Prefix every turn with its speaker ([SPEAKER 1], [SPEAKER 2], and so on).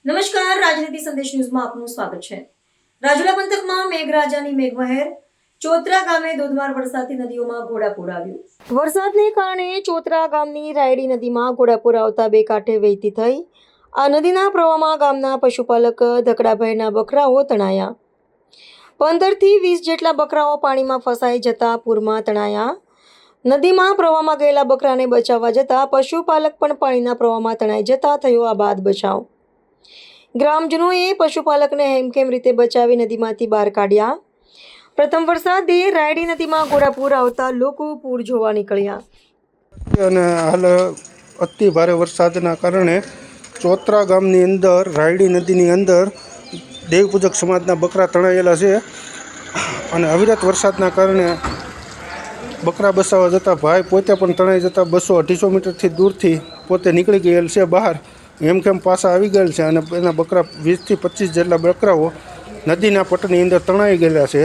[SPEAKER 1] નમસ્કાર, રાજનીતિ સંદેશ ન્યૂઝમાં આપનું સ્વાગત છે। રાજુલા પંથકમાં મેઘરાજાની મેઘમહેર, ચોતરા ગામે ધોધમાર વરસાદથી નદીઓમાં ઘોડાપૂર આવ્યું। વરસાદને કારણે ચોતરા ગામની રાયડી નદીમાં ઘોડાપૂર આવતા બે કાંઠે વહેતી થઈ આ નદીના પ્રવાહમાં ગામના પશુપાલક ધકડાભાઈના બકરાઓ તણાયા। 15 થી 20 જેટલા બકરાઓ પાણીમાં ફસાઈ જતા પૂરમાં તણાયા। નદીમાં પ્રવાહમાં ગયેલા બકરાને બચાવવા જતા પશુપાલક પણ પાણીના પ્રવાહમાં તણાઈ જતા થયો આબાદ બચાવ। ગ્રામજનોએ પશુપાલકને હેમખેમ રીતે બચાવી નદીમાંથી બહાર કાઢ્યા। પ્રથમ વરસાદે રાયડી નદીમાં ઘોડાપૂર આવતા લોકો પૂર જોવા નીકળ્યા।
[SPEAKER 2] અને હાલ અતિ ભારે વરસાદના કારણે ચોતરા ગામની અંદર રાયડી નદીની અંદર દેવપૂજક સમાજના બકરા તણાયેલા છે અને અવિરત વરસાદના કારણે બકરા બસાવવા જતા ભાઈ પોતે પણ તણાઈ જતા 200-250 મીટરથી દૂરથી પોતે નીકળી ગયેલ છે બહાર, હેમખેમ પાછા આવી ગયેલ છે અને એના બકરા 20 થી 25 જેટલા બકરાઓ નદીના પટની અંદર તણાઈ ગયેલા છે।